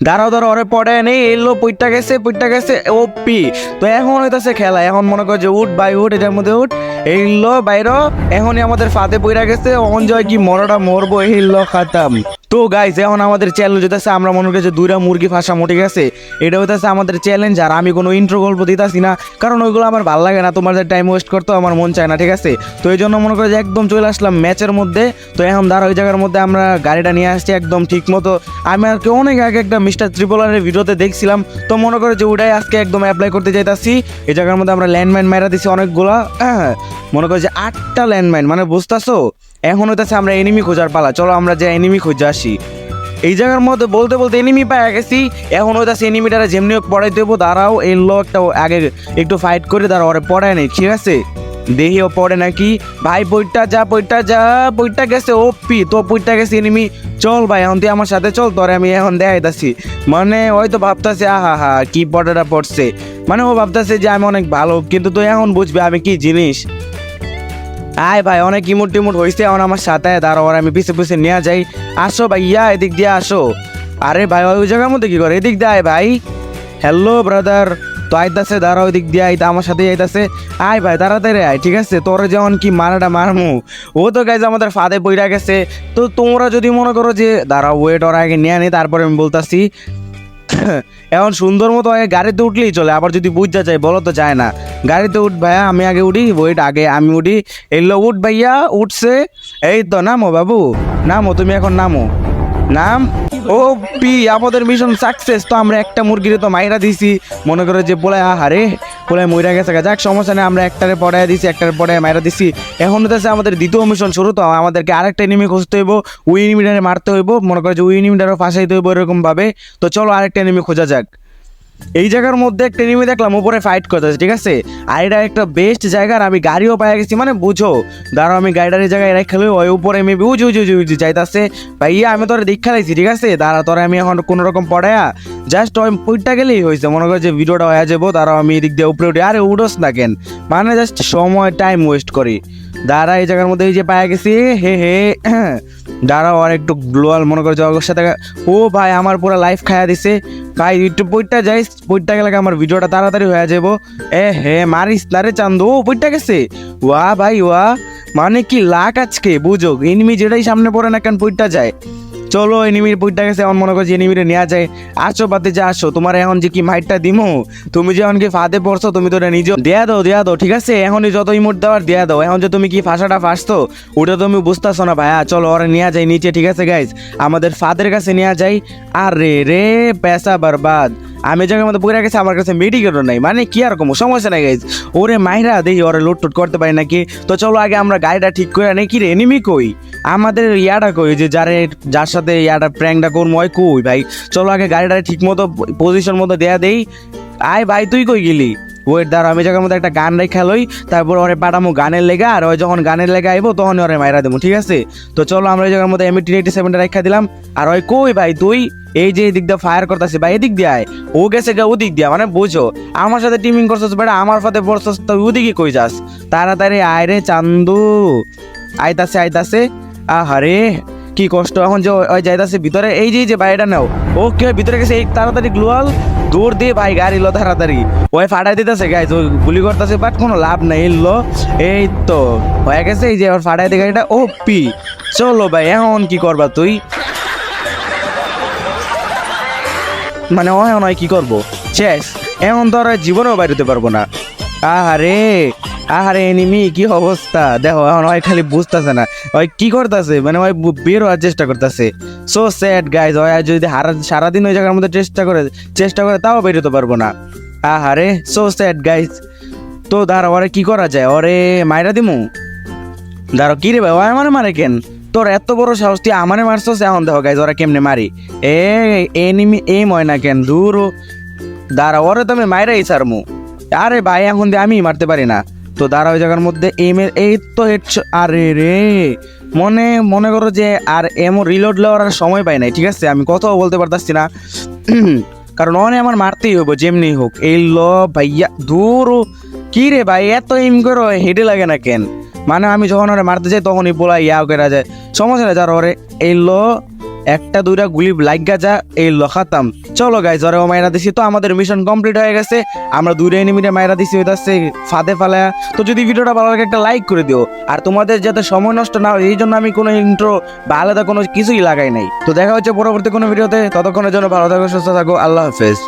দাঁড়াও দাঁড়াও, ওরে পড়ে নেই, এলো পুইটটা গেছে ওপি। তো এখন হইতাছে খেলা, এখন মনে কর যে উঠ ভাই উঠ, এটার মধ্যে উঠ, এইলো বাইর। এখনই আমাদের ফাঁদে পইরা গেছে, অঞ্জয় কি মরাটা মরবো, এইলো খাতাম। তো গাইস এখন আমাদের চ্যালেঞ্জ হইতেছে, আমরা মনে করি যে দুইটা মুরগি ফাঁসা মোটে গেছে, এটা হইতেছে আমাদের চ্যালেঞ্জ। আর আমি কোনো ইন্ট্রো গল্প দিতাছি না, কারণ ওইগুলো আমার ভালো লাগে না, তোমাদের টাইম ওয়েস্ট করতে আমার মন চায় না, ঠিক আছে। তো এই জন্য মনে করি যে একদম চলে আসলাম ম্যাচের মধ্যে। তো এখন দাঁড়া, ওই জায়গার মধ্যে আমরা গাড়িটা নিয়ে আসছি একদম ঠিক মতো। আমি আর কি অনেক আগে একটা মিস্টার ত্রিপলারের ভিডিওতে দেখছিলাম, তো মনে করে যে ওটাই আজকে একদম অ্যাপ্লাই করতে যাইতাছি। এই জায়গার মধ্যে আমরা ল্যান্ডমাইন মারা দিছি অনেকগুলা, হ্যাঁ মনে করো যে 8টা ল্যান্ডমাইন, মানে বুঝতেছো। এখন হইতেছে আমরা এনিমি খোঁজার পালা, চলো আমরা যে এনিমি খুঁজে আসি। এই জায়গার মধ্যে বলতে বলতে এনিমি পাই গেছি। এখন হইতাছে এনিমিটারে যেমনি হোক পড়াই দেবো। দাঁড়াও, এই লোকটা আগে একটু ফাইট করে দাঁড়াও, ওরে পড়ায় নেই, ঠিক আছে। দেহিও পড়ে নাকি ভাই, বইটা গেছে ওপি। তো বইটা গেছে এনিমি। চল ভাই এখন তুই আমার সাথে চল, তোরে আমি এখন দেখাইতাছি। মানে হয়তো ভাবতাছে আহা হা কি পড়াটা পড়ছে, মানে ও ভাবতাছে যে আমি অনেক ভালো, কিন্তু তুই এখন বুঝবি আমি কি জিনিস। আয় ভাই, অনেক ইমোট টিমোট হয়েছে, এখন আমার সাথে দাঁড়াও, আর আমি পিছে পিছে নিয়ে যাই। আসো ভাইয়া, এদিক দিয়ে আসো। আরে ভাই ওই জায়গার মধ্যে কি করে, এদিক দিয়ে আয় ভাই। Hello brother. তো আইতাছে, দাঁড়াও ওই দিক দিয়ে আইতা, আমার সাথে আইতাছে। আয় ভাই তাড়াতাড়ি আয়, ঠিক আছে, তোরে যেমন কি মারাটা মারমু। ও তো গাইজ আমাদের ফাঁদে পইরা গেছে। তো তোমরা যদি মনে করো যে দাঁড়াও ওয়েট, ওর আগে নিয়ে আনি, তারপরে আমি বলতাছি। এখন সুন্দর মতো আগে গাড়িতে উঠলেই চলে, আবার যদি বুঝা যায় বলো তো যায় না। গাড়িতে উঠ ভাইয়া, আমি আগে উঠি, ওয়েট আগে আমি উঠি। এলো উঠ ভাইয়া, উঠছে। এই তো নামো বাবু, নামো, তুমি এখন নামো, নাম। ও পি, আমাদের মিশন সাকসেস। তো আমরা একটা মুরগিরে তো মাইরা দিছি, মনে করো যে পোলায় আহারে পোলায় মইরা গেছে। যাক সমস্যা নেই, আমরা একটারে পড়ায় দিছি, একটারে পড়ায় মাইরা দিছি। এখন হচ্ছে আমাদের দ্বিতীয় মিশন শুরু। তো আমাদেরকে আরেকটা এনিমি খুঁজতে হইব, ওই এনিমিটারে মারতে হইব, মনে করো যে ওই এনিমিটারও ফাঁসাইতে হইব এরকম ভাবে। তো চলো আরেকটা এনিমি খোঁজা যাক। এই জায়গার মধ্যে একটা এনিমি দেখলাম উপরে ফাইট করতেছে, ঠিক আছে। আর এটা একটা বেস্ট জায়গা, আর আমি গাড়িও পাই গেছি, মানে বুঝো। দাঁড়াও আমি গাড়িটার এই জায়গায় রেখে ওই উপরে মেবি উজু উজু উজু উজু যাইতাছে। ভাইয়া আমি তোরে দীক্ষা লাইছি, ঠিক আছে। দাঁড়া তোরে আমি এখন কোনো রকম পড়ায়া জাস্ট ওই পইটা গেলেই হয়েছে, মনে করো যে ভিডিওটা হয়ে যাবো। দাঁড়াও আমি এদিক দিয়ে উপরে উঠি, আরে উঠোস না কেন, মানে জাস্ট সময় টাইম ওয়েস্ট করি। দাঁড়া এই জায়গার মধ্যে এই যে পায়ে গেছি, হে হে। দাঁড়াও আর একটু গ্লোয়াল মনে করো জগের সাথে। ও ভাই আমার পুরো লাইফ খায়া দিছে ভাই, একটু পইটা যাইস, পইটা গেলে আমার ভিডিওটা তাড়াতাড়ি হয়ে যাবো। এ হে মারিস না রে চান্দু, ও পইটা গেছে। ওয়া ভাই ওয়া, মানে কি লাক আজকে বুঝো, এনিমি যেটাই সামনে পড়ে না কেন পইটা যায়। চলো এনিমির পইটা গেছে, এখন মনে করছি এনিমিরে নেওয়া যায়। আসো বাদে যা আসো, তোমার এখন যে কি মাইটটা দিমো, তুমি যে এখন কি ফাঁদে পড়ছো, তুমি তো এটা নিজে দেয়া দাও, ঠিক আছে। এখনই যত ইমোট দেওয়ার দেয়া দাও। এখন যে তুমি কি ফাঁসাটা ফাঁসতো ওটা তুমি বুঝতেছো না ভাইয়া, চলো ওরা নেওয়া যায় নিচে, ঠিক আছে গাইজ, আমাদের ফাদের কাছে নেওয়া যায়। আর রে রে পেশা বরবাদ, আমি জায়গার মধ্যে পড়ে গেছে, আমার কাছে মেডিকেটও নাই, মানে কি আর কম সমস্যা নাই গাইজ। ওরে মাইরা দেখি ওরে লুটটুট করতে পারি নাকি। তো চলো আগে আমরা গাড়িটা ঠিক করে নেই। কি রে এনিমি কই, আমাদের ইয়াটা কই, যে যার সাথে ইয়াটা প্র্যাঙ্কটা করবো ওই কই ভাই। চলো আগে গাড়িটা ঠিক মতো পজিশন মতো দেয়া দেই। আয় ভাই তুই কই গেলি, ওয়েট দাঁড়া, আমি জায়গার মধ্যে একটা গান রেখা লই, তারপর ওরে পাঠামো গানের লেগা। আর ওই যখন গানের লেগা আইবো তখন ওরে মাইরা দেবো, ঠিক আছে। তো চলো আমরা ওই জায়গার মধ্যে M1887 রেখা দিলাম। আর ওই কই ভাই তুই, এই যে এদিক দিয়ে ফায়ার করতেছে ভাই, এদিক দিয়ে আয়। ও গেছে গা ওদিক দিয়া, মানে বুঝো আমার সাথে টিমিং করছিস বেটা, আমার ফাতে পড়ছস, তুই ওদিকে কই যাস, তাড়াতাড়ি আয় রে চান্দু। আইতাছে আহারে কি কষ্ট। এখন যে ওই যাইতাছে ভিতরে, এই যে ভাই এটা নাও। ওকে ভিতরে গেছে, এই তাড়াতাড়ি গ্লোয়াল দৌড় দিয়ে ভাই গাড়ি লো তাড়াতাড়ি। ওই ফাটাই দিতেছে গাইজ, ওই গুলি করতেছে, বাট কোনো লাভ নাই। এলো এই তো হয়ে গেছে, এই যে ওর ফাটাই দিয়ে গাড়িটা ওপি। চলো ভাই এখন কি করবা তুই, মানে ও এখন কি করবো শেষ, এখন তো আর জীবনেও বাইরেতে পারবো না। আহারে এনিমি কি অবস্থা দেখো, এখন ওই খালি বুঝতেছে না ওই কি করতেছে, মানে ওই বের হওয়ার চেষ্টা করতেছে। সো স্যাড গাইজ, ওই যদি সারাদিন ওই জায়গার মধ্যে চেষ্টা করে তাও বেরোতে পারবো না। আহারে সো স্যাড গাইজ। তো দাঁড়া ওরে কি করা যায়, ওরে মাইরা দিমু। দাঁড়ো কি রে ভাই, ওই আমারে মারে কেন, তোর এত বড় সাহস তুই আমারে মারছস। এখন দেখো গাইজ ওরা কেমনে মারি, এনিমি এই ময়না কেন দূর। দাঁড়া ওরে তো আমি মাইরাই ছাড়মু। আরে ভাই এখন দিয়ে আমি মারতে পারি না। তো দাঁড়া ওই জায়গার মধ্যে এই তো হেড। আরে রে মনে করো যে আর এমন রিলোড নেওয়ার সময় পাই নাই, ঠিক আছে, আমি কথাও বলতে পারতাছি না, কারণ অনে আমার মারতেই হবো যেমনি হোক। এই লো ভাইয়া দূর, কি রে ভাই এত এম করো হেডে লাগে না কেন, মানে আমি যখন ওরে মারতে যাই তখনই বলা ইয়াও করা যায়, সমস্যা নেই। যার ওরে এই লো একটা দুইটা গুলি লাগা যা এই লখাতাম। চলো গাইজ ওরা মাইরা দিছি, তো আমাদের মিশন কমপ্লিট হয়ে গেছে। আমরা দুইটা এনিমিরে মাইরা দিছি হইতাছে ফাঁদে ফালায়া। তো যদি ভিডিওটা ভালো লাগে একটা লাইক করে দিও, আর তোমাদের যাতে সময় নষ্ট না হয় এই জন্য আমি কোনো ইন্ট্রো বা আলাদা কোনো কিছুই লাগাই নাই। তো দেখা হচ্ছে পরবর্তী কোনো ভিডিওতে, ততক্ষণের জন্য ভালো থাকো, সুস্থ থাকো, আল্লাহ হাফেজ।